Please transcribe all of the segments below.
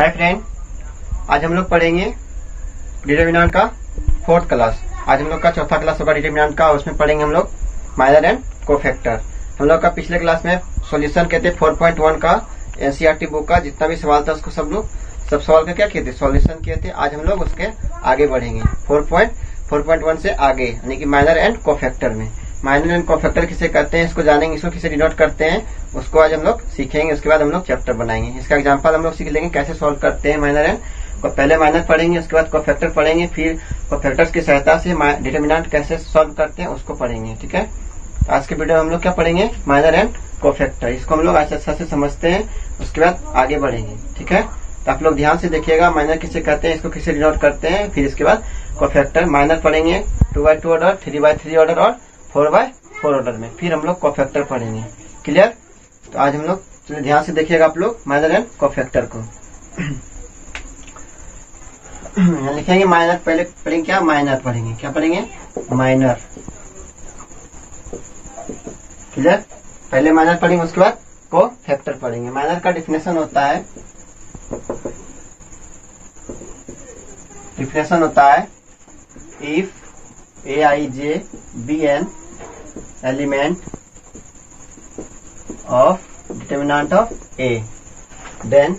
Hi friend, आज हम लोग पढ़ेंगे डिटरमिनेंट का फोर्थ क्लास। आज हम लोग का चौथा क्लास होगा डिटरमिनेंट का। उसमें पढ़ेंगे हम लोग माइनर एंड कोफैक्टर। हम लोग का पिछले क्लास में सॉल्यूशन कहते 4.1 का एनसीईआरटी बुक का जितना भी सवाल था उसको सब सवाल का क्या किए थे, सॉल्यूशन किए थे। आज हम लोग उसके आगे बढ़ेंगे 4.1 से आगे, यानी कि माइनर एंड कोफैक्टर में। माइनर एंड कोफैक्टर किसे कहते हैं, इसको जानेंगे, इसको किसे डिनोट करते हैं, उसको आज हम लोग सीखेंगे। उसके बाद हम लोग चैप्टर बनाएंगे। इसका एग्जांपल हम लोग सीख लेंगे कैसे सॉल्व करते हैं माइनर एंड को। पहले माइनर पढ़ेंगे, उसके बाद कोफैक्टर पढ़ेंगे, फिर कोफैक्टर्स की सहायता से डिटरमिनेंट कैसे सॉल्व करते हैं उसको पढ़ेंगे। ठीक है, तो आज के वीडियो में हम लोग क्या पढ़ेंगे, माइनर एंड कोफैक्टर। इसको हम लोग अच्छा से समझते हैं, उसके बाद आगे बढ़ेंगे। ठीक है, तो आप लोग ध्यान से देखिएगा माइनर किसे कहते हैं, इसको किसे डिनोट करते हैं, फिर इसके बाद कोफैक्टर। माइनर पढ़ेंगे 2x2 ऑर्डर, 3x3 ऑर्डर और 4x4 ऑर्डर में। फिर हम लोग कोफैक्टर पढ़ेंगे। क्लियर? तो आज हम लोग चलिए ध्यान से देखिएगा आप लोग माइनर एंड कोफैक्टर को। लिखेंगे माइनर, पहले पढ़ेंगे क्या, माइनर पढ़ेंगे। क्या पढ़ेंगे, माइनर। क्लियर? पहले माइनर पढ़ेंगे, उसके बाद कोफैक्टर पढ़ेंगे। माइनर का डिफिनेशन होता है if Aij be an element of determinant of A, then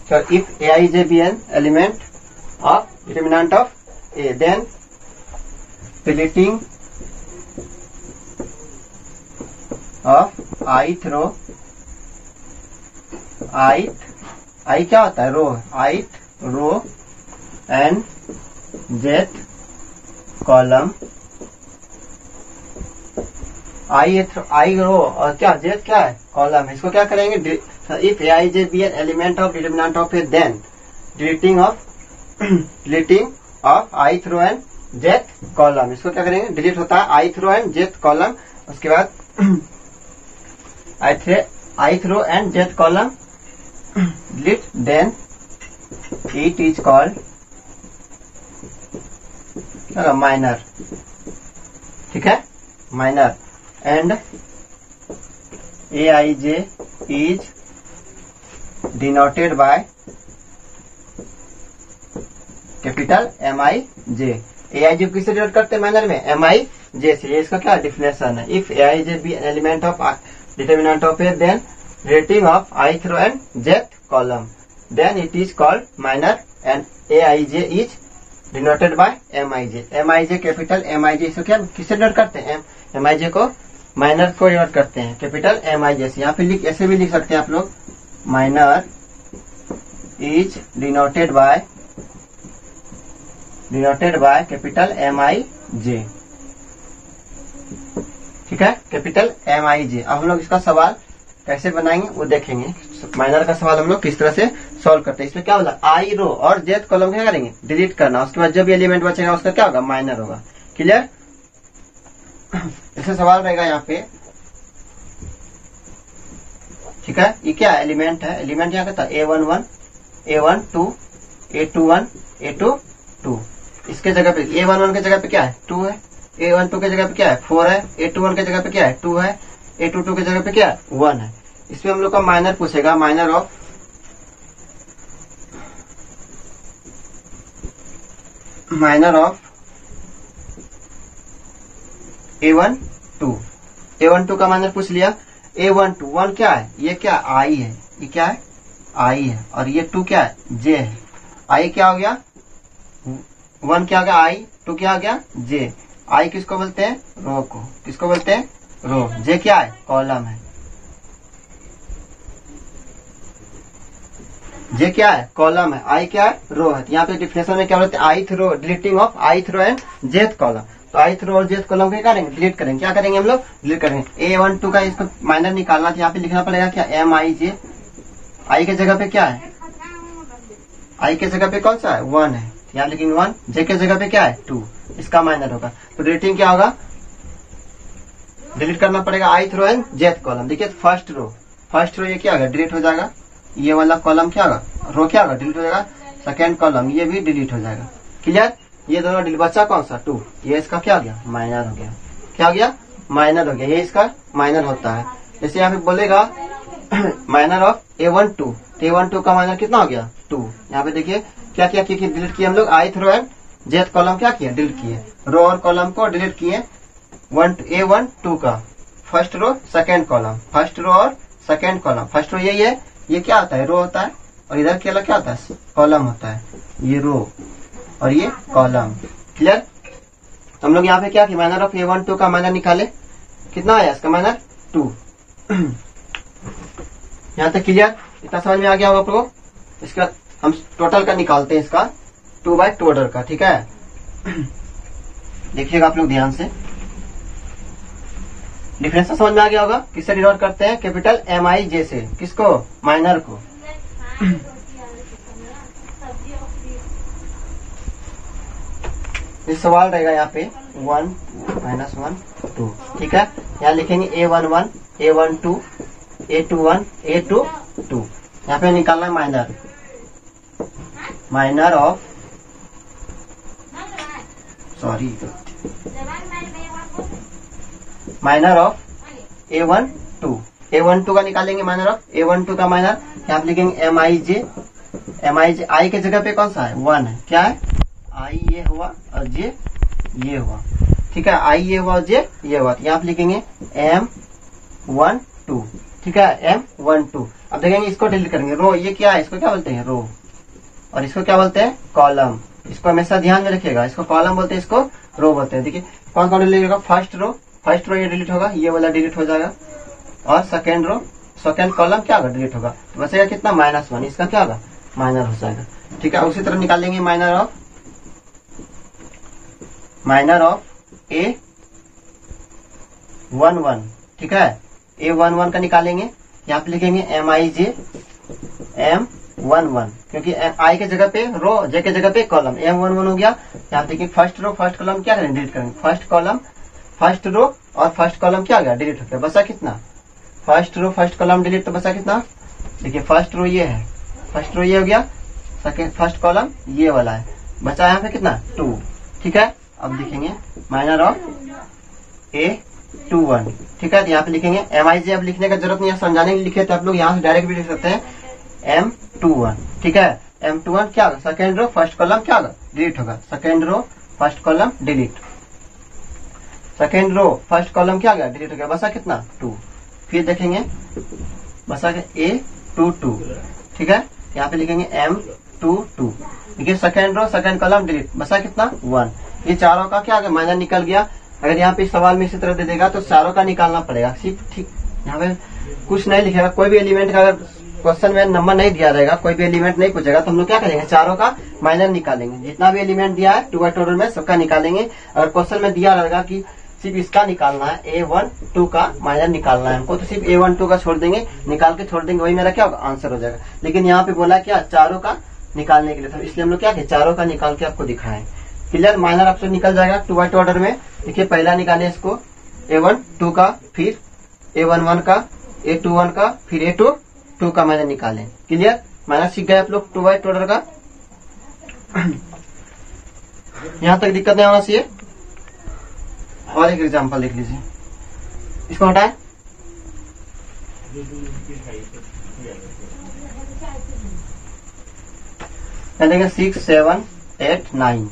so if Aij be an element of determinant of A, then deleting of ith row, i क्या होता है, रो, ith row and jth column, i रो और क्या jth क्या है, column है। इसको क्या करेंगे, if Aij be an element of determinant of A, then deleting of ith row and jth column। इसको क्या करेंगे, डिलीट होता है ith row and jth column। उसके बाद ith row and jth column delete, then it is called minor. ठीक है, minor. And Aij is denoted by capital Mij। Aij किससे डिनोट करते हैं माइनर में, Mij से। ये इसका क्या डिफिनेशन है, if Aij be element of determinant of A, then rating of ith row and jth column, then it is called minor and Aij is denoted by Mij capital Mij। इसको क्या किससे denote करते हैं, Mij को minor को denote करते हैं capital Mij से। यहाँ पे ऐसे भी लिख सकते हैं आप लोग, minor is denoted by capital Mij। ठीक है, कैपिटल Mij। अब हम लोग इसका सवाल कैसे बनाएंगे वो देखेंगे। माइनर का सवाल हम लोग किस तरह से सॉल्व करते हैं। इसमें क्या बोला, आई रो और जेथ कॉलम क्या करेंगे, डिलीट करना। उसके बाद जो भी एलिमेंट बचेगा उसका क्या होगा, माइनर होगा। क्लियर? ऐसे सवाल रहेगा यहाँ पे। ठीक है, ये क्या एलिमेंट है, एलिमेंट यहाँ कहता है A11, A12, A21, A22। इसके जगह पे A11 के जगह पे क्या है, 2 है। A12 के जगह पे क्या है, 4 है। A21 के जगह पे क्या है, 2 है। A22 के जगह पे क्या है, 1 है। इसमें हम लोग का माइनर पूछेगा, माइनर ऑफ A12 का माइनर पूछ लिया। A12 1 क्या है, ये क्या आई है, ये क्या है, आई है। और ये 2 क्या है, जे है। आई क्या हो गया, 1 क्या हो गया आई, 2 क्या हो गया जे। आई किसको बोलते हैं, रो को। किसको बोलते हैं, रो। जे क्या है, कॉलम है। जे क्या है, कॉलम है। आई क्या है, रो है। यहाँ पे डिफिनेशन में क्या बोलते हैं, ith row, deleting of ith row and jth column. तो ith row और jth कॉलम क्या करेंगे, डिलीट करेंगे। क्या करेंगे हम लोग, डिलीट करेंगे। A12 का इसको माइनर निकालना, तो यहाँ पे लिखना पड़ेगा क्या, Mij। आई के जगह पे क्या है, आई के जगह पे कौन सा है, 1 है। यहाँ लिखेंगे 1। जे के जगह पे क्या है, 2। इसका माइनर होगा। तो डिलीटिंग क्या होगा, डिलीट करना पड़ेगा ith row and jth column. देखिए फर्स्ट रो ये क्या होगा, डिलीट हो जाएगा। ये वाला कॉलम क्या होगा, रो क्या होगा, डिलीट हो जाएगा। सेकेंड कॉलम ये भी डिलीट हो जाएगा। क्लियर? ये दोनों डिलीट, बचा कौन सा, 2। ये इसका क्या हो गया, माइनर हो गया। क्या हो गया, माइनर हो गया। ये इसका माइनर होता है। जैसे यहाँ पे बोलेगा माइनर ऑफ A12, A12 का माइनर कितना हो गया 2। यहाँ पे देखिए क्या क्या डिलीट किए हम लोग, ith row and jth column क्या किए डिलीट किए, रो और कॉलम को डिलीट किए। A12 का first row second column, first row और सेकेंड कॉलम, फर्स्ट रो यही है, ये क्या होता है रो होता है, और इधर के अलग क्या होता है कॉलम होता है, ये रो और ये कॉलम। क्लियर। हम लोग यहाँ पे क्या किया, माइनर ऑफ A12 का माइनर निकाले, कितना आया इसका माइनर 2। यहाँ तक क्लियर, इतना समझ में आ गया होगा आपको। इसका हम टोटल का निकालते हैं, इसका 2/2 ऑर्डर का, ठीक है। देखिएगा आप लोग ध्यान से, डिफरेंस समझ में आ गया होगा। किससे डिनोट करते हैं, कैपिटल MIJ से, किसको माइनर को। इस सवाल रहेगा यहाँ पे 1 -1 2, ठीक है। यहाँ लिखेंगे A11 A12 A21 A22, यहाँ पे निकालना है माइनर ऑफ A12 का निकालेंगे माइनर ऑफ A12 का माइनर। यहाँ पे लिखेंगे MIJ I के जगह पे कौन सा है 1 है, क्या है I ये हुआ और J ये हुआ, ठीक है। I ये हुआ और J ये हुआ, तो यहाँ पे लिखेंगे M12, ठीक है M12। अब देखेंगे इसको डिलीट करेंगे, रो ये क्या है, इसको क्या बोलते हैं रो, और इसको क्या बोलते हैं कॉलम। इसको हमेशा ध्यान में रखिएगा, इसको कॉलम बोलते हैं, इसको रो बोलते हैं। देखिए कौन कौन डिलीट होगा, फर्स्ट रो ये डिलीट होगा, ये वाला डिलीट हो जाएगा, और सेकेंड कॉलम क्या होगा डिलीट होगा, तो बचेगा कितना -1, इसका क्या होगा माइनर हो जाएगा, ठीक है। उसी तरह निकालेंगे माइनर ऑफ A11, ठीक है। A11 का निकालेंगे, यहाँ पे लिखेंगे MIJ M11, क्योंकि I के जगह पे रो, J के जगह पे कॉलम, M11 हो गया। यहाँ देखिए फर्स्ट रो फर्स्ट कॉलम क्या करेंगे डिलीट करेंगे, फर्स्ट रो और फर्स्ट कॉलम क्या गया डिलीट हो गया, बचा कितना first row first column delete, तो बचा कितना, देखिए फर्स्ट रो ये है, फर्स्ट रो ये हो गया, सेकेंड फर्स्ट कॉलम ये वाला है, बचा यहाँ पे कितना 2, ठीक है। अब लिखेंगे माइनर ऑफ A21, ठीक है। तो यहाँ पे लिखेंगे MIJ, अब लिखने का जरूरत नहीं है, समझाने के लिए लिखे तो आप लोग यहाँ से डायरेक्ट भी लिख सकते हैं M21, ठीक है। M21 क्या होगा, सेकेंड रो फर्स्ट कॉलम क्या होगा डिलीट होगा, second row first column delete, second row first column क्या गया डिलीट हो गया, बसा कितना 2। फिर देखेंगे बसा A22, ठीक है। यहाँ पे लिखेंगे M22, देखिए second row second column delete, बसा कितना 1। ये चारों का क्या गया माइनर निकल गया। अगर यहाँ पे इस सवाल में इसी तरह दे देगा तो चारों का निकालना पड़ेगा, सिर्फ ठीक यहाँ पे कुछ नहीं लिखेगा, कोई भी एलिमेंट का अगर क्वेश्चन में नंबर नहीं दिया रहेगा, कोई भी एलिमेंट नहीं पूछेगा, तो हम लोग क्या करेंगे चारों का माइनर निकालेंगे। जितना भी एलिमेंट दिया है 2/2 ऑर्डर में सबका निकालेंगे। अगर क्वेश्चन में दिया रहेगा कि सिर्फ इसका निकालना है A12 का माइनर निकालना है हमको, तो सिर्फ A12 का छोड़ देंगे, निकाल के छोड़ देंगे, वही मेरा क्या होगा आंसर हो जाएगा। लेकिन यहाँ पे बोला क्या चारों का निकालने के लिए था, इसलिए हम लोग क्या किए चारों का निकाल के आपको दिखाएं। क्लियर, माइनर ऑप्शन निकल जाएगा 2/2 ऑर्डर में। देखिए पहला निकाले इसको A12 का, फिर A11 का, A21 का, फिर A22 का माइनर निकालें। क्लियर, माइनर सीख गए आप लोग 2/2 ऑर्डर का। यहाँ तक दिक्कत नहीं होना चाहिए। और एक एग्जांपल लिख लीजिए, इसको हटाएं। देंगे 6 7 8 9,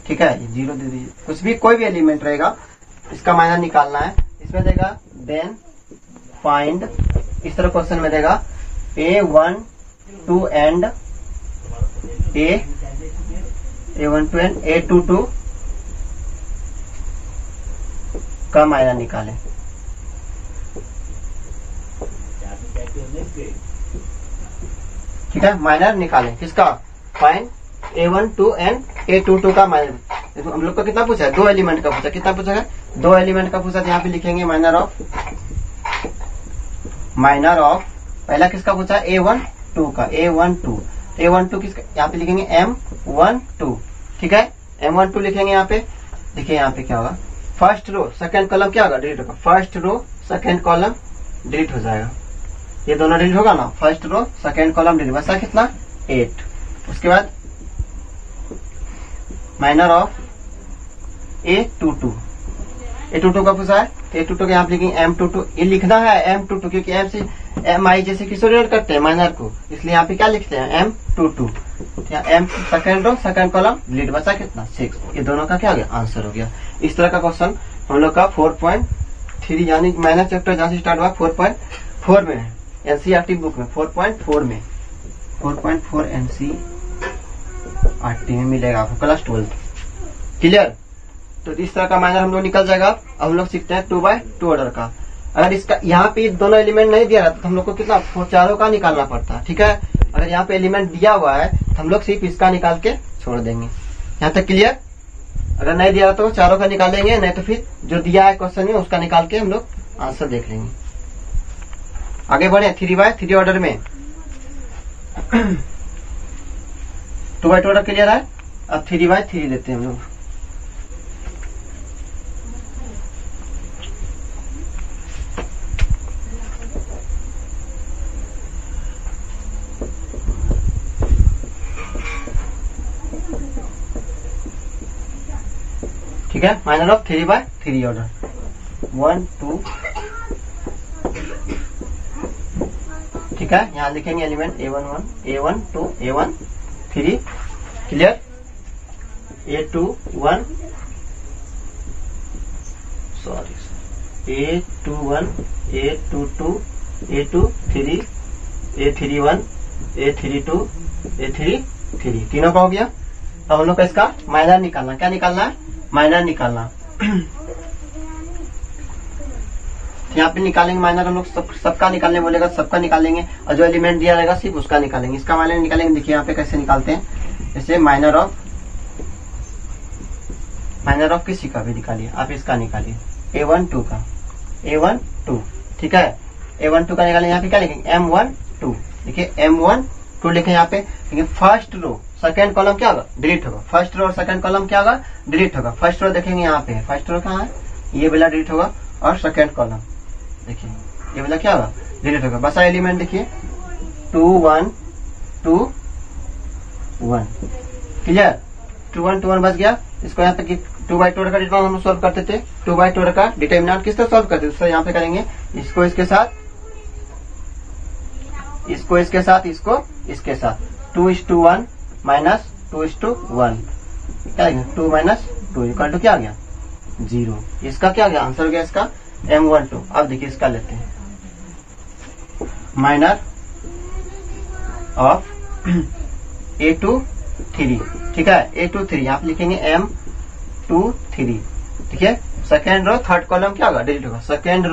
ठीक है। 0 दे दीजिए, कुछ भी कोई भी एलिमेंट रहेगा इसका माइनर निकालना है। इसमें देगा देन फाइंड, इस तरह क्वेश्चन में देगा A12 एंड A22 का माइनर निकालें। ठीक है, माइनर निकालें किसका, फाइंड A12 एंड A22 का माइनर। हम लोग को कितना पूछा है, 2 एलिमेंट का पूछा, कितना पूछा है 2 एलिमेंट का पूछा। तो यहाँ पे लिखेंगे माइनर ऑफ पहला किसका पूछा है A12 का, A12 किसका, यहाँ पे लिखेंगे M12, ठीक है। M12 लिखेंगे यहाँ पे। देखिए यहाँ पे क्या होगा, फर्स्ट रो सेकंड कॉलम क्या होगा डिलीट होगा, first row second column delete हो जाएगा, ये दोनों डिलीट होगा ना, first row second column delete, बचा कितना 8। उसके बाद माइनर ऑफ A22 का पूछा है A22 यहाँ पे लिखेंगे M22, ये लिखना है M22 क्योंकि M से MI जैसे किसको डिनोट करते हैं, माइनर को, इसलिए यहाँ पे क्या लिखते हैं M22। M second row second column delete, बचा कितना 6। ये दोनों का क्या हो गया, आंसर हो गया। इस तरह का क्वेश्चन हम लोग का 4.3 यानी माइनर चैप्टर जहाँ से स्टार्ट हुआ 4.4 में है, NCERT बुक में 4.4 में 4.4 NCERT में मिलेगा आपको क्लास 12। क्लियर। तो इस तरह का माइनर हम लोग निकल जाएगा। अब हम लोग सीखते हैं 2x2 ऑर्डर का। अगर इसका यहाँ पे दोनों एलिमेंट नहीं दिया रहता तो हम लोग को कितना चारों का निकालना पड़ता, ठीक है। अगर यहाँ पे एलिमेंट दिया हुआ है तो हम लोग सिर्फ इसका निकाल के छोड़ देंगे। यहाँ तक क्लियर। अगर नहीं दिया तो चारों का निकालेंगे, नहीं तो फिर जो दिया है क्वेश्चन में उसका निकाल के हम लोग आंसर देख लेंगे। आगे बढ़े 3x3 ऑर्डर में 2x2 ऑर्डर क्लियर है। अब 3x3 लेते हैं हम लोग। ठीक है, माइनर ऑफ 3x3 ऑर्डर 1 2। ठीक है, यहाँ लिखेंगे element A1 1 A1 2 A1 3। Clear. A2 1 sorry A2 1 A2 2 A2 3 A3 1 A3 2 A3 3, तीनों का हो गया। अब हम लोग का इसका माइनर निकालना, क्या निकालना है, माइनर निकालना। यहाँ पे निकालेंगे माइनर हम लोग सबका निकालने बोलेगा, सबका निकालेंगे और जो एलिमेंट दिया रहेगा सिर्फ उसका निकालेंगे। इसका माइनर निकालेंगे, देखिए यहाँ पे कैसे निकालते हैं। जैसे माइनर ऑफ किसी का भी निकालिए, आप इसका निकालिए A1 2 का A1 2। ठीक है, A1 2 का निकालेंगे। यहाँ पे क्या लिखेंगे M1 2, देखिए M1 2 लिखे यहाँ पे। लेकिन फर्स्ट रो सेकेंड कॉलम क्या होगा, डिलीट होगा। फर्स्ट रो और सेकेंड कॉलम क्या होगा, डिलीट होगा। फर्स्ट रो देखेंगे यहाँ पे, फर्स्ट रो कहाँ है, ये वाला डिलीट होगा और सेकेंड कॉलम देखिए ये वाला क्या होगा, डिलीट होगा। बसा एलिमेंट देखिए 2 1 2 1। क्लियर। 2 1 2 1 बच गया। इसको यहाँ तक 2x2 का डिटरमिनेंट हम सोल्व करते थे। 2x2 का डिटरमिनेंट किस तरह सोल्व करते थे, उससे यहाँ पे करेंगे इसको इसके साथ, इसको इसके साथ, इसको इसके साथ। 2:1 माइनस 2:1 क्या 2 माइनस 2 इक्वल टू क्या आ गया 0। इसका क्या गया, आंसर हो गया इसका M12। अब देखिए इसका लेते हैं माइनर ऑफ A2 3। ठीक है, A2 3 आप लिखेंगे M2 3। ठीक है, सेकेंड रो थर्ड कॉलम क्या होगा, डिलीट होगा। Second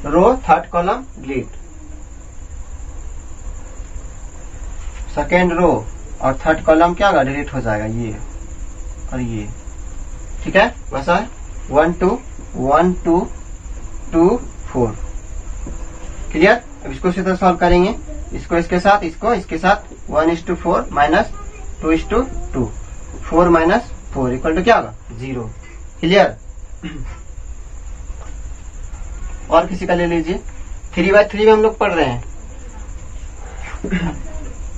row third column delete. Second row और थर्ड कॉलम क्या होगा, डिलीट हो जाएगा ये और ये। ठीक है, वैसा है 1 2 1 2 2 4। क्लियर। अब इसको इसी तरह सॉल्व करेंगे, इसको इसके साथ, इसको इसके साथ। 1:4 माइनस 2:2 4 माइनस 4 इक्वल टू क्या होगा 0। क्लियर। और किसी का ले लीजिए। 3x3 में हम लोग पढ़ रहे हैं।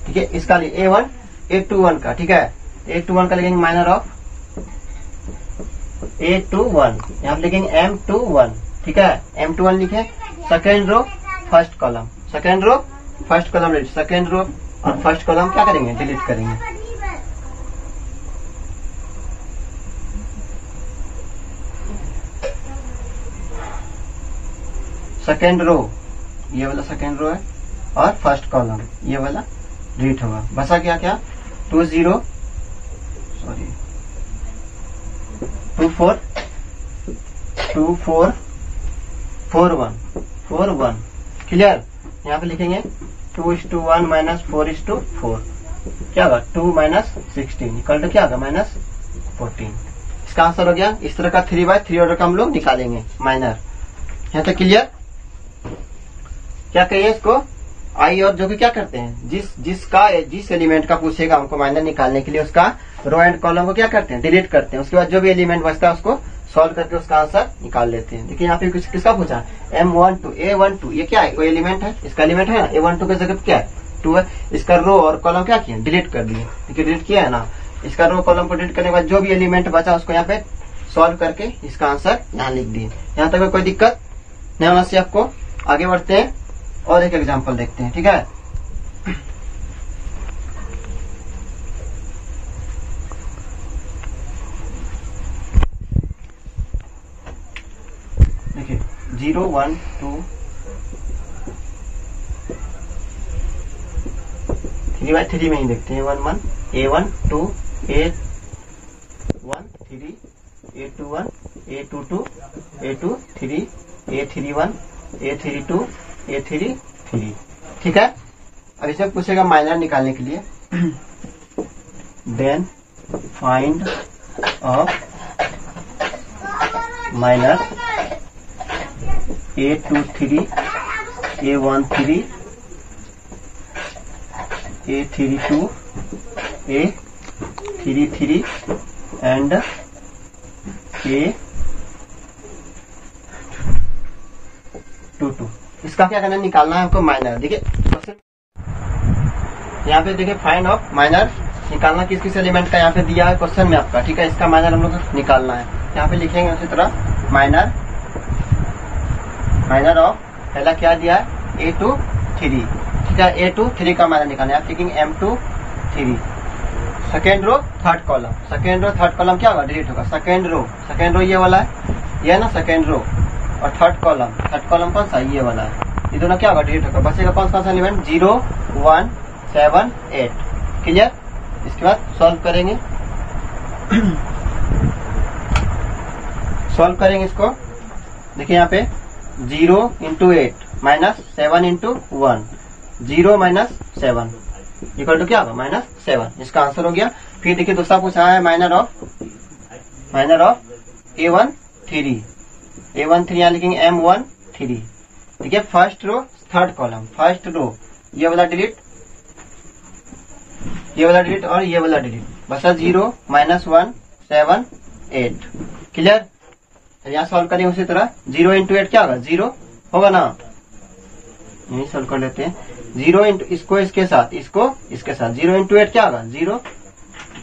ठीक है, इसका लिए A1 A21 का। ठीक है, A21 का लिखेंगे माइनर ऑफ A21, यहाँ पे लिखेंगे M21। ठीक है, M21 लिखे। Second row first column, second row first column delete. Second row और फर्स्ट कॉलम क्या करेंगे, डिलीट करेंगे। सेकेंड रो ये वाला सेकेंड रो है और फर्स्ट कॉलम ये वाला डिलीट होगा। बचा क्या क्या 2 4 2 4 4 1 4 1। क्लियर। यहाँ पे लिखेंगे 2:1 माइनस 4:4 क्या होगा 2 माइनस 16 इक्वल टू क्या होगा -14। इसका आंसर हो गया। इस तरह का 3x3 ऑर्डर का हम लोग निकालेंगे माइनर। यहाँ तक क्लियर। क्या कहिए इसको आई और जो कि क्या करते हैं, जिस एलिमेंट का पूछेगा हमको माइनर निकालने के लिए उसका रो एंड कॉलम को क्या करते हैं, डिलीट करते हैं। उसके बाद जो भी एलिमेंट बचता है उसको सॉल्व करके उसका आंसर निकाल लेते हैं। देखिए यहाँ पे किसका पूछा M12 A12, ये क्या है, कोई एलिमेंट है, इसका एलिमेंट है ना। A12 की जगह क्या है 2 है। इसका रो और कॉलम क्या किया, डिलीट कर दिए। देखिए डिलीट किया है ना। इसका रो कॉलम को डिलीट करने के बाद जो भी एलिमेंट बचा उसको यहाँ पे सॉल्व करके इसका आंसर यहाँ लिख दिए। यहाँ तक कोई दिक्कत नहीं होना चाहिए आपको। आगे बढ़ते हैं और एक एग्जाम्पल देखते हैं, ठीक है। देखिए 0 1 2 3/3 में ही देखते हैं। 1 1 A1 2 A1 3 A21 A22 A2 3 A31 A32 A3 3, ठीक है। अब इसे पूछेगा माइनर निकालने के लिए। Then find of minor A23 A13 A32 A33 and A22। इसका क्या करना है, निकालना है हमको माइनर। देखिए यहाँ पे देखिए फाइंड ऑफ माइनर निकालना किस किस एलिमेंट का यहाँ पे दिया है क्वेश्चन में आपका, ठीक है। इसका माइनर हम लोग को निकालना है। यहाँ पे लिखेंगे उसी तरह माइनर ऑफ पहला क्या दिया है A23, ठीक है। A23 का माइनर निकालना है। आप लिखेंगे M23 second row third column. Second row third column क्या होगा, डिलीट होगा। सेकेंड रो ये वाला है, ये है ना सेकेंड रो। और थर्ड कॉलम कौन सा, ये वाला है। ये दोनों क्या होगा, डिलीट होगा। बचेगा कौन सा एलिमेंट 0 1 7 8। क्लियर। इसके बाद सॉल्व करेंगे इसको। देखिए यहाँ पे 0 × 8 माइनस 7 × 1, 0 - 7 इक्वल टू क्या होगा -7। इसका आंसर हो गया। फिर देखिए दूसरा पूछा है माइनर ऑफ A13 यहाँ लिखेंगे M13। देखिए first row third column, first row ये वाला डिलीट और ये वाला डिलीट, बसा 0 - 1 7 8। क्लियर। यहाँ सॉल्व करेंगे उसी तरह। 0 × 8 क्या होगा, 0 होगा ना। यही सॉल्व कर लेते हैं। 0 इसको इसके साथ, इसको इसके साथ। 0 × 8 क्या होगा, 0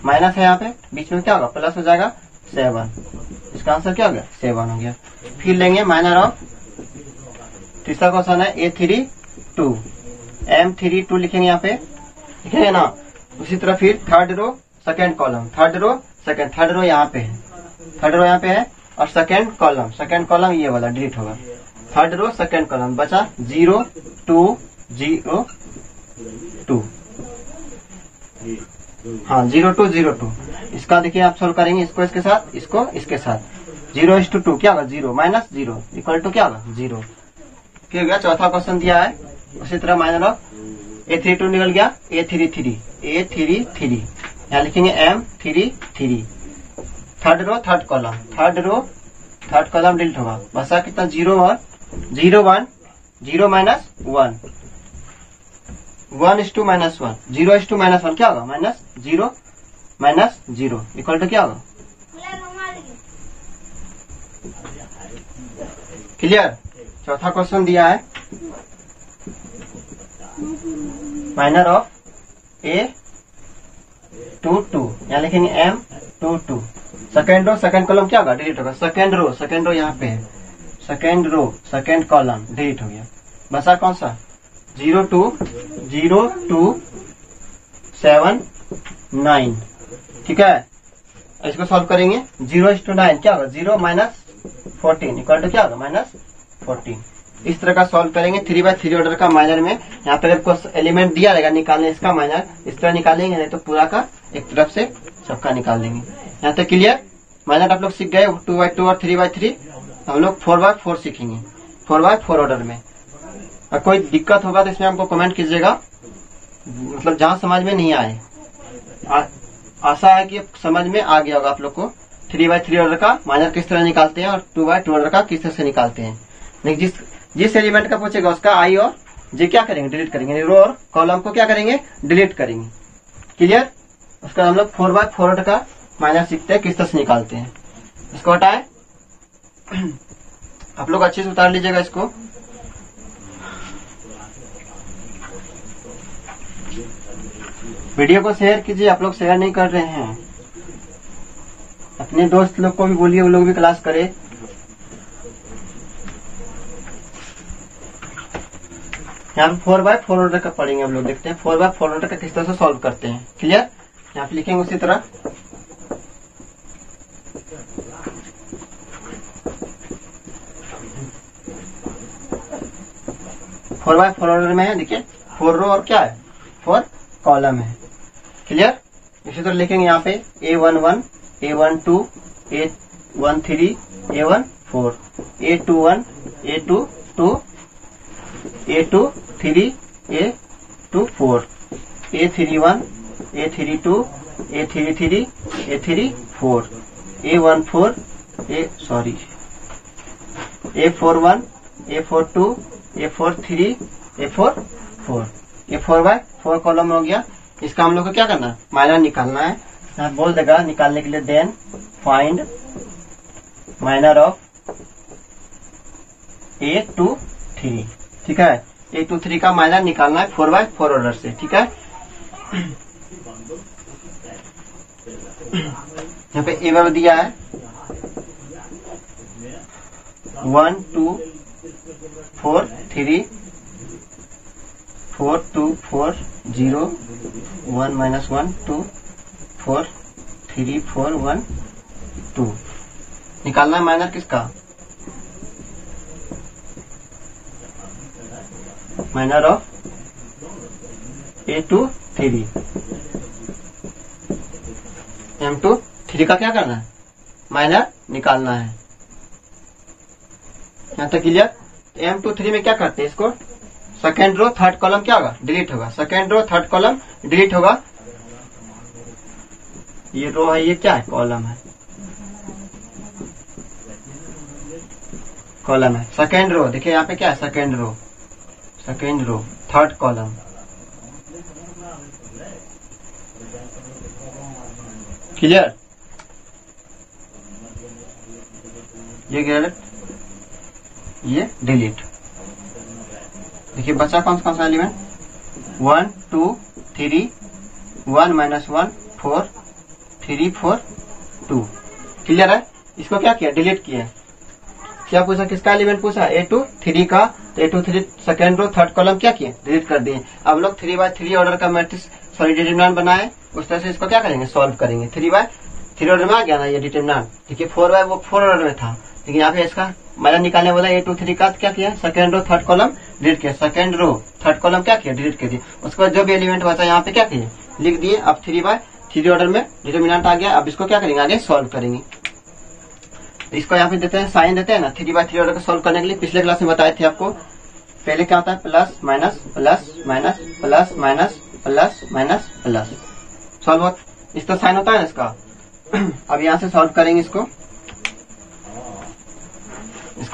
माइनस है यहाँ पे, बीच में क्या होगा प्लस हो जाएगा 7। इसका आंसर क्या हो गया, 7 हो गया। फिर लेंगे माइनर ऑफ तीसरा क्वेश्चन है A32 M32 लिखेंगे यहाँ पे, लिखेंगे ना। उसी तरह फिर third row second column, third row यहाँ पे है, और सेकेंड कॉलम ये वाला डिलीट होगा। थर्ड रो सेकेंड कॉलम बचा 0 2 0 2, हाँ 0 2 0 2। इसका देखिए आप सोल्व करेंगे, इसको इसके साथ, इसको इसके साथ। 0:2 क्या होगा, 0 - 0 इक्वल टू क्या होगा 0। क्या हो गया, चौथा क्वेश्चन दिया है। उसी तरह माइनर ऑफ A32 निकल गया A33 यहाँ लिखेंगे M33। Third row third column delete होगा। बचा कितना 0 1 0 - 1 1:1 0:1 क्या होगा -0 -0 इक्वल टू क्या होगा। क्लियर। चौथा क्वेश्चन दिया है माइनर ऑफ A22 यहाँ लिखेंगे M22। Second row second column क्या होगा, डिलीट होगा। सेकेंड रो यहाँ पे है, सेकेंड कॉलम डिलीट हो गया। बचा कौन सा 0 2 7 9, ठीक है। इसको सॉल्व करेंगे। 0:9 क्या होगा, 0 - 14 इक्वल टू क्या होगा -14। इस तरह का सॉल्व करेंगे 3/3 ऑर्डर का माइनर में। यहाँ पे आपको एलिमेंट दिया रहेगा निकालने इसका माइनर, इस तरह निकालेंगे, नहीं तो पूरा का एक तरफ से सबका निकाल लेंगे। यहाँ तक क्लियर। माइनर आप लोग सीख गए 2/2 और 3/3। हम लोग 4/4 सीखेंगे, 4/4 ऑर्डर में। और कोई दिक्कत होगा तो इसमें हमको कमेंट कीजिएगा, मतलब जहाँ समझ में नहीं आए। आशा है कि समझ में आ गया होगा आप लोग को 3/3 ऑर्डर का माइनर किस तरह निकालते हैं और 2/2 ऑर्डर का किस तरह से निकालते हैं। लेकिन जिस एलिमेंट का पूछेगा उसका आई और जे क्या करेंगे, डिलीट करेंगे। रो और कॉलम को क्या करेंगे, डिलीट करेंगे। क्लियर। उसका हम लोग 4/4 ऑर्डर का माइनर सीखते हैं, किस तरह से निकालते हैं। इसको हटाए, आप लोग अच्छे से उतार लीजिएगा इसको। वीडियो को शेयर कीजिए, आप लोग शेयर नहीं कर रहे हैं। अपने दोस्त लोग को भी बोलिए, वो लोग भी क्लास करे। यहाँ पे 4x4 ऑर्डर का पढ़ेंगे हम लोग। देखते हैं 4x4 ऑर्डर का किस तरह से सॉल्व करते हैं। क्लियर? यहाँ पे लिखेंगे उसी तरह। फोर बाय फोर ऑर्डर में है, देखिए 4 रो और क्या है 4 कॉलम है। क्लियर? इसी तरह लिखेंगे यहाँ पे A11, A12, A13, A14, A21, A22, A23, A24, A31, A32, A33, A34, A14, A41, A42, A43, A44, ये 4x4 कॉलम हो गया। इसका हम लोग को क्या करना है, माइनर निकालना है। यहाँ बोल देगा निकालने के लिए then find minor of A23। ठीक है, A23 का माइनर निकालना है 4x4 ऑर्डर से। ठीक है, यहाँ पे A दिया है 1 2 4 3 4 2 4 0 1 -1 2 4 3 4 1 2। निकालना है माइनर किसका, माइनर ऑफ A23। M23 का क्या करना है, माइनर निकालना है। यहाँ तक क्लियर? M23 में क्या करते हैं, इसको सेकेंड रो थर्ड कॉलम क्या होगा, डिलीट होगा। Second row third column delete होगा। ये रो है, ये क्या है, कॉलम है, कॉलम है। सेकेंड रो देखिए यहाँ पे क्या है, second row third column. Clear? ये ग्रेडेड, ये डिलीट। देखिए बचा कौन सा एलिमेंट, 1 2 3 1 -1 4 3 4 2। क्लियर है? इसको क्या किया, डिलीट किया। क्या पूछा, किसका एलिमेंट पूछा, A23 का। तो A23 second row third column क्या किए, डिलीट कर दिए। अब लोग 3x3 ऑर्डर का मैट्रिक्स डिटरमिनेंट बनाए, उस तरह से इसको क्या करेंगे, सॉल्व करेंगे। 3x3 ऑर्डर में आ गया ना ये डिटरमिनेंट। देखिए 4x4 ऑर्डर में था, लेकिन यहाँ पे इसका माइनर निकालने बोला। A23 का क्या किया, second row third column delete किया। सेकेंड रो थर्ड कॉलम क्या किया, डिलीट कर दिया। उसके बाद जो भी एलिमेंट बचा यहाँ पे क्या किए, लिख दिए। अब 3x3 ऑर्डर में डिटरमिनेंट आ गया। अब इसको क्या करेंगे, आगे सॉल्व करेंगे। इसको यहाँ पे देते हैं, साइन देते हैं ना 3x3 ऑर्डर को सॉल्व करने के लिए। पिछले क्लास में बताए थे आपको, पहले क्या होता है, plus minus plus minus plus minus plus minus plus solve हो। इस तो साइन होता है ना इसका। अब यहाँ से सॉल्व करेंगे इसको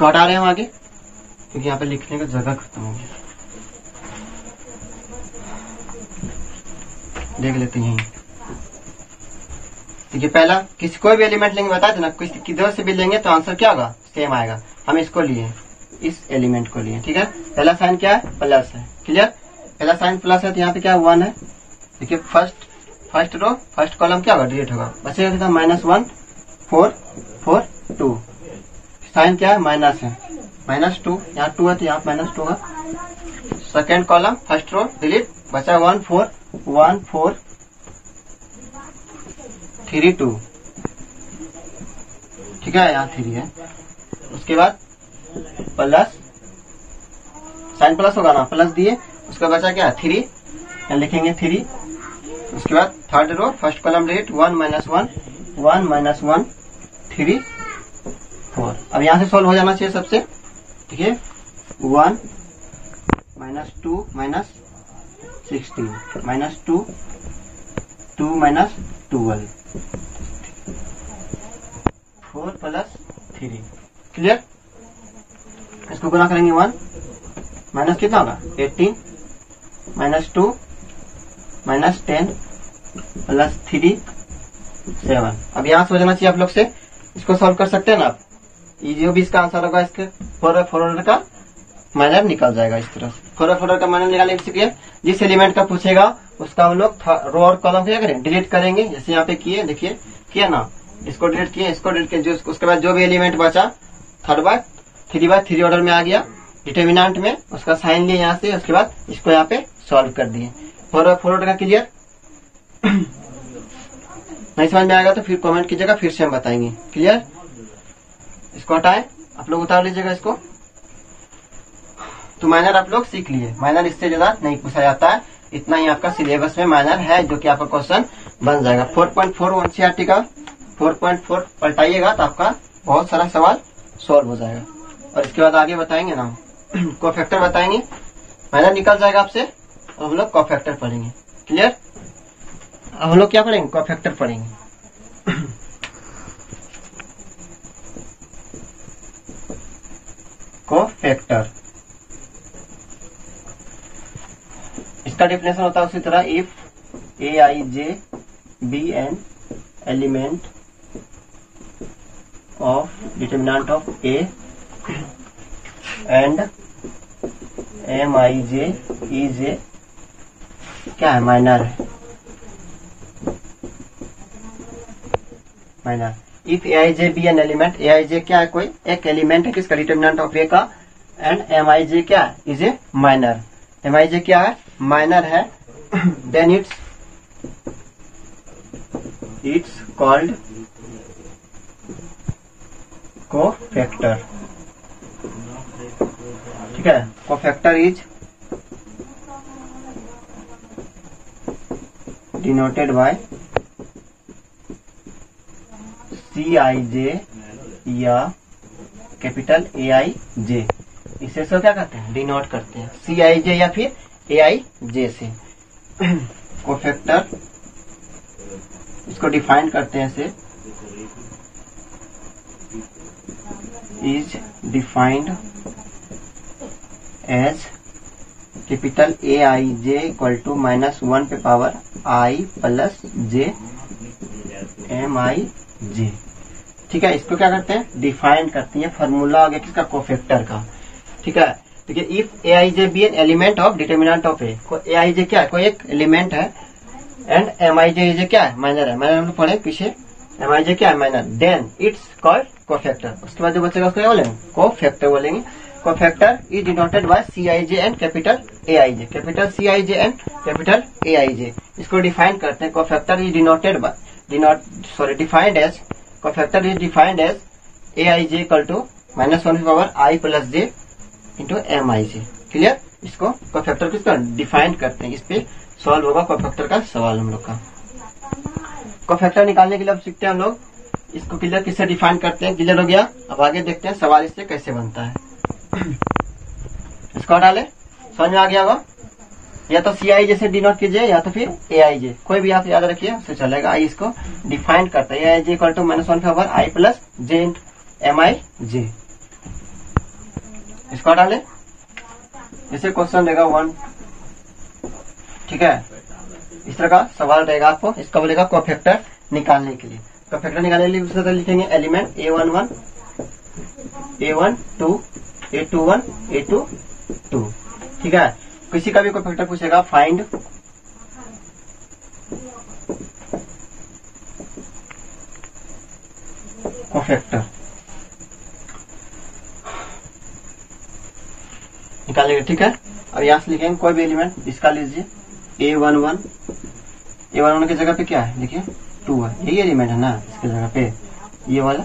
हटा रहे हैं हम आगे, क्योंकि यहाँ पे लिखने का जगह खत्म हो गया। देख लेते हैं। देखिए पहला किसी कोई भी एलिमेंट लेंगे, बताते ना, किधर से भी लेंगे तो आंसर क्या होगा, सेम आएगा। हम इसको लिए, इस एलिमेंट को लिए। ठीक है, पहला साइन क्या है, प्लस है। क्लियर? पहला साइन प्लस है तो यहाँ पे क्या 1 है। देखिए फर्स्ट रो फर्स्ट कॉलम क्या होगा, डिलीट होगा। बचेगा कितना, -1 4 4 2। साइन क्या है, माइनस है, -2। यहाँ 2 है तो यहाँ -2 होगा। Second column first row delete, बचा 1 4 1 4 3 2। ठीक है, यहाँ 3 है। उसके बाद प्लस, साइन प्लस होगा ना, प्लस दिए। उसका बचा क्या, 3, यहाँ लिखेंगे 3। उसके बाद third row first column delete, 1 -1 1 -1 3 4। अब यहाँ से सॉल्व हो जाना चाहिए सबसे। देखिए 1 -2 -16 -2 2 -12 4 + 3। क्लियर? इसको गुना करेंगे 1 माइनस कितना होगा, 18 -2 -10 + 3 7। अब यहाँ से हो जाना चाहिए आप लोग से। इसको सॉल्व कर सकते हैं ना आप। ये जो भी इसका आंसर होगा, इसके 4x4 ऑर्डर का माइनर निकल जाएगा इस तरह से। 4x4 ऑर्डर का माइनर निकालने के लिए जिस एलिमेंट का पूछेगा उसका हम लोग रो और कॉलम क्या करें, डिलीट करेंगे। जैसे यहाँ पे किए, देखिए किया ना, इसको डिलीट किए, इसको डिलीट किए, उसके बाद जो भी एलिमेंट बचा 3/3 ऑर्डर में आ गया डिटर्मिनेंट में, उसका साइन लिए यहाँ से, उसके बाद इसको यहाँ पे सॉल्व कर दिए। फॉरवर्ड का क्लियर? नहीं समझ में आएगा तो फिर कमेंट कीजिएगा, फिर से हम बताएंगे। क्लियर? इसको हटाएं, आप लोग उतार लीजिएगा इसको। तो माइनर आप लोग सीख लिए, माइनर इससे ज्यादा नहीं पूछा जाता है, इतना ही आपका सिलेबस में माइनर है जो कि आपका क्वेश्चन बन जाएगा। 4.4 एनसीईआरटी का 4.4 पलटाइएगा तो आपका बहुत सारा सवाल सॉल्व हो जाएगा। और इसके बाद आगे बताएंगे ना कोफैक्टर बताएंगे, माइनर निकल जाएगा आपसे और हम लोग कोफैक्टर पढ़ेंगे। क्लियर? अब हम लोग क्या पढ़ेंगे? कोफैक्टर पढ़ेंगे। कोफैक्टर इसका डेफिनेशन होता है उसी तरह, if Aij be an element of determinant of A and Mij is a क्या है? माइनर है, minor. If Aij be an element, Aij क्या है? कोई एक एलिमेंट है किसका? डिटर्मिनेंट ऑफ A का। एंड Mij क्या है? Is a minor. Mij क्या है? माइनर है। Then it's called cofactor. ठीक है, cofactor is denoted by Cij या कैपिटल Aij। इसे सब क्या करते हैं? डिनोट करते हैं, Cij या फिर Aij से। कोफैक्टर इसको डिफाइन करते हैं ऐसे, is defined as capital Aij equal to -1 पे power I plus j Mij। ठीक है, इसको क्या करते हैं? डिफाइन करती है। फॉर्मूला आ गया किसका? कोफैक्टर का। ठीक है, देखिए if Aij be an element of determinant of A, Aij क्या है? कोई एक एलिमेंट है एंड Mij क्या है? माइनर है। माइनर हम लोग पढ़े पीछे, Mij क्या है? Minor. Then it's called cofactor. उसके बाद जो बचेगा उसको क्या बोलेंगे? कोफैक्टर बोलेंगे। Cofactor is denoted by Cij and capital Aij, capital Cij and capital Aij। इसको डिफाइन करते हैं। Cofactor is denoted by defined as, cofactor is defined as Aij equal to -1 पे power I plus j into Mij। Clear? इसको cofactor किसका define करते हैं। इस पे सॉल्व होगा कोफैक्टर का सवाल हम लोग का। कोफैक्टर निकालने के लिए अब सीखते हैं हम लोग इसको। क्लियर? किससे डिफाइन करते हैं? क्लियर हो गया? अब आगे देखते हैं सवाल इससे कैसे बनता है। इसको डाले, समझ में आ गया होगा? या तो Cij से डिनोट कीजिए या तो फिर Aij, कोई भी आप याद रखिए उससे चलेगा। इसको डिफाइन करते हैं Aij equal to -1 power I plus j Mij। इसको डाले, जैसे क्वेश्चन रहेगा 1, ठीक है, इस तरह का सवाल रहेगा आपको। इसका बोलेगा कोफैक्टर निकालने के लिए। कोफैक्टर निकालने के लिए उस तरह लिखेंगे element A11 A12 A21 A22। ठीक है, किसी का भी कोफैक्टर पूछेगा फाइंड कोफैक्टर निकालेंगे। ठीक है, अब यहाँ से लिखेंगे कोई भी एलिमेंट, इसका लीजिए A11 की जगह पे क्या है? देखिए 2 है, यही एलिमेंट है ना, इसके जगह पे ये वाला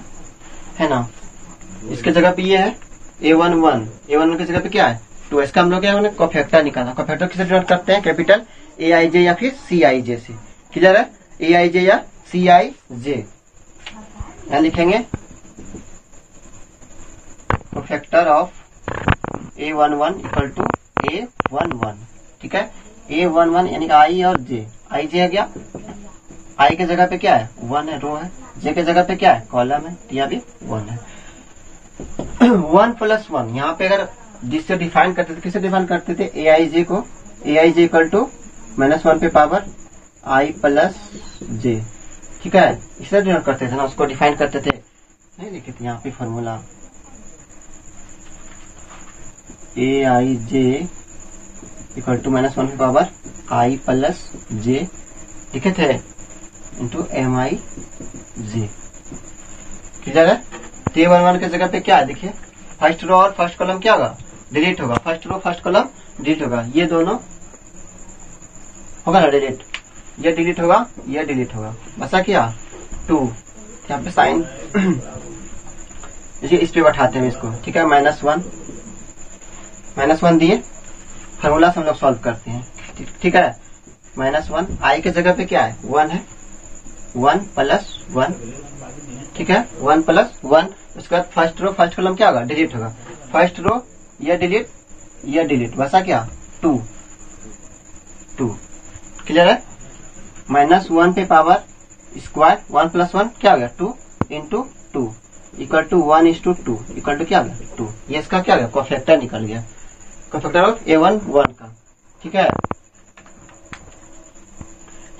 है ना, इसके जगह पे ये है A11 की जगह पे क्या है? 2। इसका हम लोग क्या है? कोफैक्टर निकालना। कोफैक्टर किसे डिनोट करते हैं? कैपिटल Aij या फिर Cij से। क्लियर है? Aij या Cij। यहाँ लिखेंगे cofactor of A11 equal to A11। ठीक है, A11 यानी I और J। I J है क्या? I के जगह पे क्या है? 1 है, रो है। J के जगह पे क्या है? कॉलम है, यहाँ भी 1 है। 1 प्लस 1 यहाँ पे अगर जिससे डिफाइन करते थे, किससे डिफाइन करते थे? Aij को। Aij इक्वल टू -1 पे पावर I प्लस J। ठीक है, इसे डिनोट करते थे ना, उसको डिफाइन करते थे। नहीं लिखे थे यहाँ पे फॉर्मूला Aij इक्वल टू -1 पे पावर I प्लस J लिखे थे इंटू Mij। क्लियर है? तो ये 1 1 की जगह पे क्या है देखिए, फर्स्ट रो और फर्स्ट कॉलम क्या होगा, डिलीट होगा। First row first column delete होगा, ये दोनों होगा ना डिलीट, ये डिलीट होगा, ये डिलीट होगा। बसा क्या 2, यहाँ पे साइन इस पे बैठाते हैं इसको, ठीक है। -1 दिए, फॉर्मूला से हम लोग सॉल्व करते हैं, ठीक है। -1 आई के जगह पे क्या है 1 है, 1 + 1, ठीक है। 1 + 1, उसके बाद फर्स्ट रो फर्स्ट कॉलम क्या होगा, डिलीट होगा। फर्स्ट रो ये डिलीट, बसा क्या 2। क्लियर है? -1 पे पावर स्क्वायर, 1 + 1 क्या हो गया 2 × 2 = 1:2 इक्वल टू क्या हो गया 2। ये इसका क्या हो गया, कोफैक्टर निकल गया, कोफैक्टर ऑफ A1 1 का, ठीक है।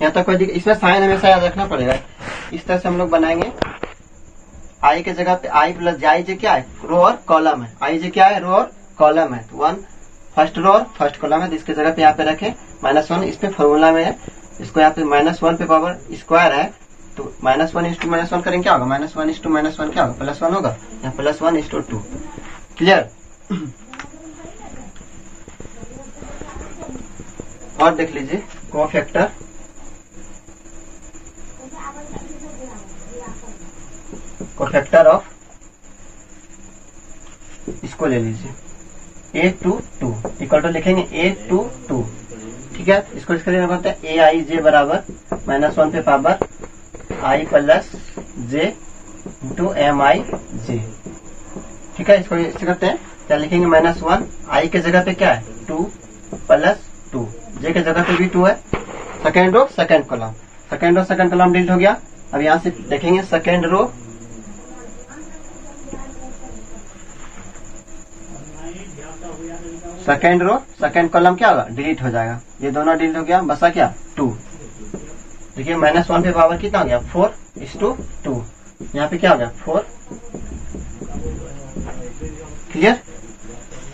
यहाँ तक कोई इसमें साइन हमेशा याद रखना पड़ेगा। इस तरह से हम लोग बनाएंगे, आई के जगह पे i + j क्या है, रो और कॉलम है। i क्या है, रो और कॉलम है। तो 1 फर्स्ट रो और फर्स्ट कॉलम है, तो इसके जगह पे यहाँ पे रखे -1, इस पे फॉर्मूला में है, इसको यहाँ पे -1 पे पावर स्क्वायर है, तो -1 × -1 करेंगे क्या होगा, -1 × -1 क्या होगा, +1 होगा, यहाँ +1:2। क्लियर? और देख लीजिए कोफैक्टर ऑफ, इसको ले लीजिए A22 इक्वल टू लिखेंगे A22, ठीक है। इसको इसके लिए होता है AIJ बराबर -1 पे पावर I + j × MIJ, ठीक है। इसको इसे करते हैं, क्या लिखेंगे -1 I के जगह पे क्या है 2 + 2, j के जगह पे भी 2 है। Second row second column delete हो गया। अब यहाँ से देखेंगे सेकेंड रो सेकेंड कॉलम क्या होगा, डिलीट हो जाएगा, ये दोनों डिलीट हो गया, बसा क्या 2। देखिए -1 पे पावर कितना हो गया 4:2, यहाँ पे क्या हो गया 4। क्लियर?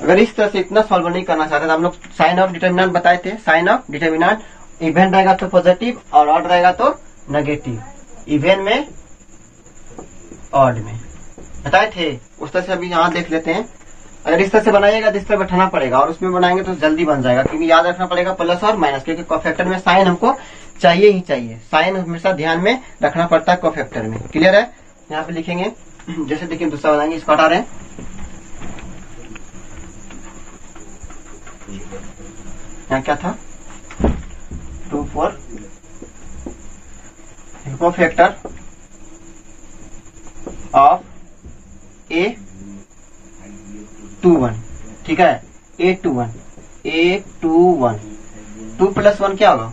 अगर इस तरह से इतना सॉल्व नहीं करना चाहते तो हम लोग साइन ऑफ डिटर्मिनेंट बताए थे। साइन ऑफ डिटर्मिनेंट इवेन रहेगा तो पॉजिटिव और ऑड रहेगा तो नेगेटिव, इवेन में ऑड में बताए थे। उस तरह से अभी यहाँ देख लेते हैं। अगर इस तरह से बनाइएगा तो इस तरह बैठाना पड़ेगा, और उसमें बनाएंगे तो जल्दी बन जाएगा, क्योंकि याद रखना पड़ेगा प्लस और माइनस, क्योंकि कोफैक्टर में साइन हमको चाहिए ही चाहिए। साइन हमेशा ध्यान में रखना पड़ता है कोफैक्टर में। क्लियर है? यहाँ पे लिखेंगे, जैसे देखिए दूसरा बनाएंगे, इसको हटा रहे हैं। यहाँ क्या था 2 4 कोफैक्टर ऑफ A21, ठीक है। A21 2 + 1 क्या होगा,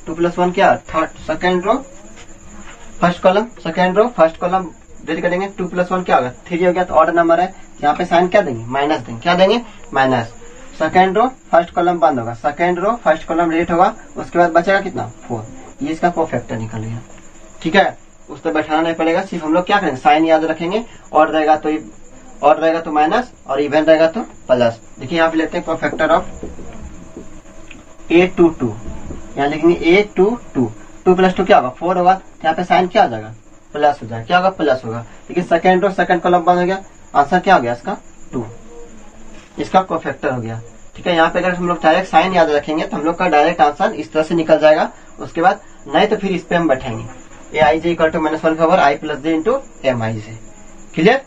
2 + 1 क्या, third second row first column delete करेंगे, 2 + 1 क्या होगा 3 हो गया, तो ऑड नंबर है। यहाँ पे साइन क्या देंगे, माइनस देंगे, क्या देंगे minus. Second row first column बंद होगा, second row first column delete होगा, उसके बाद बचेगा कितना 4। ये इसका कोफैक्टर निकल गया, ठीक है। उस पर बैठाना नहीं पड़ेगा, सिर्फ हम लोग क्या करेंगे साइन याद रखेंगे। ऑड रहेगा तो माइनस और इवन रहेगा तो प्लस। देखिए यहाँ पे लेते हैं कोफैक्टर ऑफ A22, यहाँ लिखेंगे A22, 2 + 2 क्या होगा 4 होगा, यहाँ पे साइन क्या आ जाएगा प्लस हो जाएगा, क्या होगा प्लस होगा। देखिए सेकेंड रो सेकेंड कॉलम बंद हो गया, आंसर क्या हो गया इसका 2, इसका कोफैक्टर हो गया, ठीक है। यहाँ पे अगर हम लोग डायरेक्ट साइन याद रखेंगे तो हम लोग का डायरेक्ट आंसर इस तरह से निकल जाएगा। उसके बाद नहीं तो फिर इस पे हम बैठेंगे AIJ = -1 power I + j × MIJ। Clear?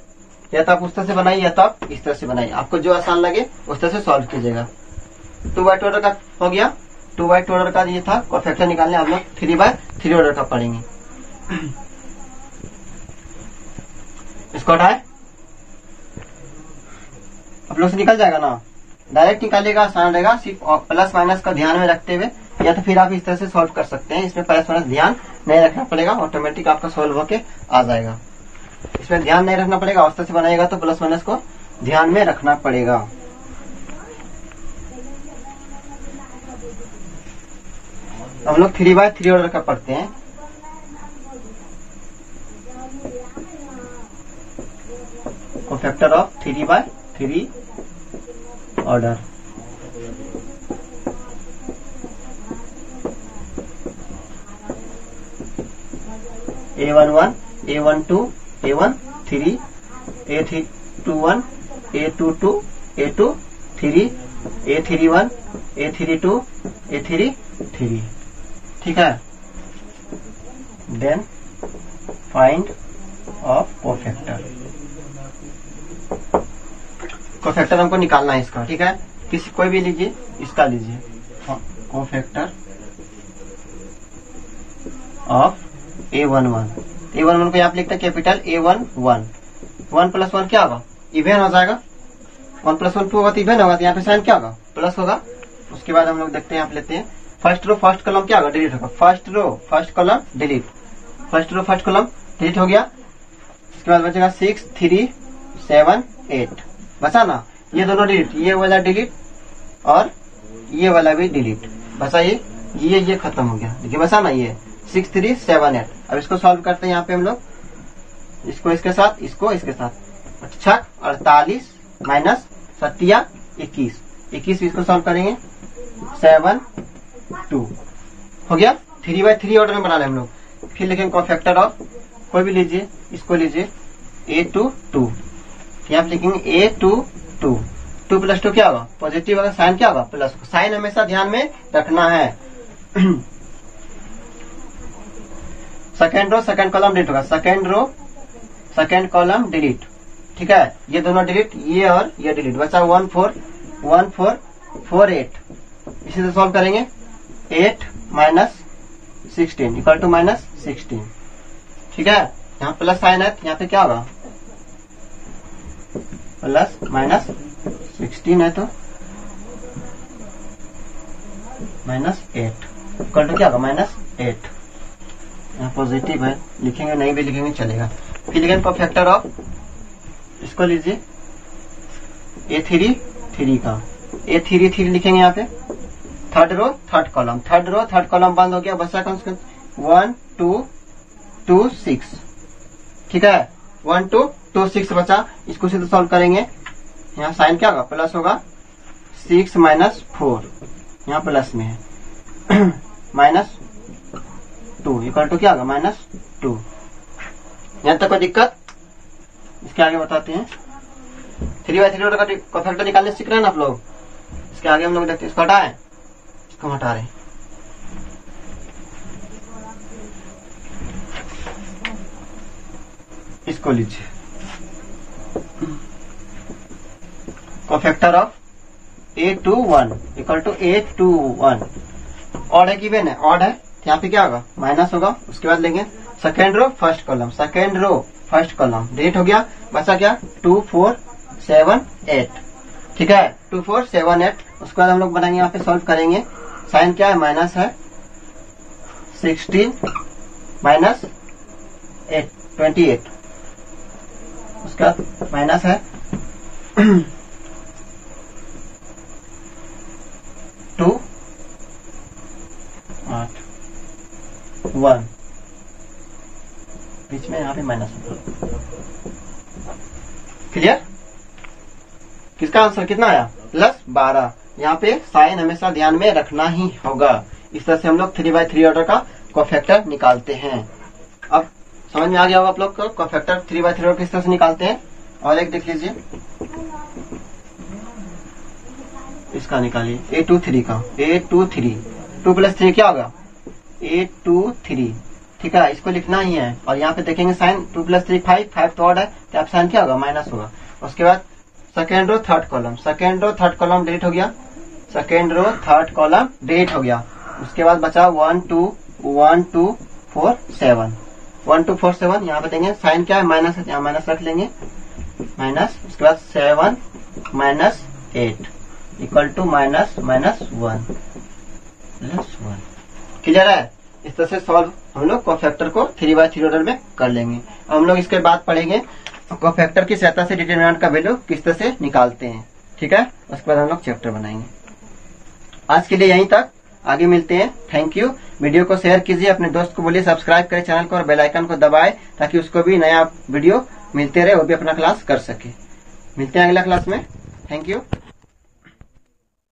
या तो आप उस तरह से बनाइए या तो आप इस तरह से बनाइए, आपको जो आसान लगे उस तरह से सॉल्व कीजिएगा। 2/2 ऑर्डर का हो गया, 2/2 ऑर्डर का ये था कोफैक्टर निकालने। हम लोग 3/3 ऑर्डर का पढ़ेंगे। इसको हटाए, आप लोग से निकल जाएगा ना, डायरेक्ट निकालिएगा, आसान रहेगा। सिर्फ प्लस माइनस का ध्यान में रखते हुए, या तो फिर आप इस तरह से सॉल्व कर सकते हैं। इसमें प्लस माइनस ध्यान नहीं रखना पड़ेगा, ऑटोमेटिक आपका सॉल्व होके आ जाएगा। इसमें ध्यान नहीं रखना पड़ेगा, उस तरह से बनाएगा तो प्लस माइनस को ध्यान में रखना पड़ेगा। हम लोग 3/3 ऑर्डर का पढ़ते हैं। Cofactor of 3/3 order. A11, A12, A1 3, A21 A22 A2 3, A31 A32 A33, ठीक है। Then find of cofactor, cofactor हमको निकालना है इसका, ठीक है। किसी कोई भी लीजिए, इसका लीजिए, कोफैक्टर ऑफ A11, A11 को यहाँ पे लिखते हैं कैपिटल A11, 1 प्लस 1 क्या होगा, इवन हो जाएगा। 1 प्लस 1 2 होगा तो इवन होगा, तो यहाँ पे साइन क्या होगा, प्लस होगा। उसके बाद हम लोग देखते हैं, यहाँ पे लेते हैं फर्स्ट रो फर्स्ट कॉलम क्या होगा, डिलीट होगा। First row first column delete, first row first column delete हो गया। उसके बाद बचेगा 6 3 7 8, बचा ना, ये दोनों डिलीट, ये वाला डिलीट और ये वाला भी डिलीट, बचा ये खत्म हो गया, देखिए बचा ना, ये 6 3 7 8। अब इसको सॉल्व करते हैं, यहाँ पे हम लोग इसको इसके साथ, इसको इसके साथ, अच्छा 48 माइनस 7 21, इसको सॉल्व करेंगे 7 2 हो गया। 3/3 ऑर्डर में बना लें हम लोग। फिर लिखेंगे कोफैक्टर ऑफ, कोई भी लीजिए, इसको लीजिए A22, यहाँ पे लिखेंगे A22, 2 प्लस 2 क्या होगा, पॉजिटिव होगा, साइन क्या होगा, प्लस। साइन हमेशा ध्यान में रखना है। Second row second column delete होगा, second row second column delete, ठीक है। ये दोनों डिलीट, ये और ये डिलीट, बचा 1 4 1 4 4 8। इसी से सॉल्व करेंगे 8 माइनस 16 इक्वल टू माइनस 16, ठीक है। यहाँ प्लस साइन है, यहाँ पे क्या होगा, प्लस माइनस 16 है तो माइनस 8 इक्वल टू क्या होगा, माइनस 8। यहाँ पॉजिटिव है, लिखेंगे नहीं भी लिखेंगे चलेगा। फिर लिखेंगे कोफैक्टर ऑफ, इसको लीजिए A33 का, A33 लिखेंगे यहाँ पे। थर्ड रो थर्ड कॉलम बंद हो गया, बचा कम से कम 1 2 2 6, ठीक है। 1 2 2 6 बचा, इसको सीधे सॉल्व करेंगे। यहाँ साइन क्या होगा, प्लस होगा, 6 माइनस 4, यहाँ प्लस में है, माइनस 2 इक्वल टू क्या होगा, माइनस 2। यहाँ तक कोई दिक्कत, इसके आगे बताते हैं। 3/3 ऑर्डर का कोफैक्टर निकालने सीख रहे हैं ना आप लोग। इसके आगे हम लोग देखते हैं, इसको हटाएं, इसको हटा रहे हैं। इसको लीजिए, cofactor of A21 equal to A21, odd है कि इवन है, ऑड है, यहाँ पे क्या होगा, माइनस होगा। उसके बाद लेंगे second row first column delete हो गया, बचा क्या 2 4 7 8, ठीक है। 2 4 7 8। उसके बाद हम लोग बनाएंगे, यहाँ पे सॉल्व करेंगे। साइन क्या है, माइनस है, 16 माइनस 8 28। उसके बाद माइनस है 2 8 1, बीच में यहाँ पे माइनस। क्लियर, किसका आंसर कितना आया, प्लस 12। यहाँ पे साइन हमेशा ध्यान में रखना ही होगा। इस तरह से हम लोग 3/3 ऑर्डर का कोफैक्टर निकालते हैं। अब समझ में आ गया होगा आप लोग को कोफैक्टर 3/3 ऑर्डर किस तरह से निकालते हैं। और एक देख लीजिए, इसका निकालिए A23 का, A23 2 प्लस 3 क्या होगा, A23, ठीक है। इसको लिखना ही है। और यहाँ पे देखेंगे साइन 2 प्लस 3 5 तो ऑड है, तो आप साइन क्या होगा, माइनस होगा। उसके बाद second row third column delete हो गया, उसके बाद बचा 1 2 4 7, 1 2 4 7। यहाँ पे देंगे साइन क्या है, माइनस है, यहाँ माइनस रख लेंगे, माइनस। उसके बाद 7 minus 8 equal to minus 1 plus 1। Clear है। इस तरह से सॉल्व हम लोग कोफैक्टर को 3/3 ऑर्डर में कर लेंगे। हम लोग इसके बाद पढ़ेंगे कोफैक्टर की सहायता से डिटरमिनेंट का वैल्यू किस तरह से निकालते हैं, ठीक है। उसके बाद हम लोग चैप्टर बनाएंगे। आज के लिए यहीं तक, आगे मिलते हैं। Thank you. वीडियो को शेयर कीजिए, अपने दोस्त को बोलिए सब्सक्राइब करें चैनल को और बेल आइकन को दबाएं, ताकि उसको भी नया वीडियो मिलते रहे, वो भी अपना क्लास कर सके। मिलते हैं अगला क्लास में। Thank you.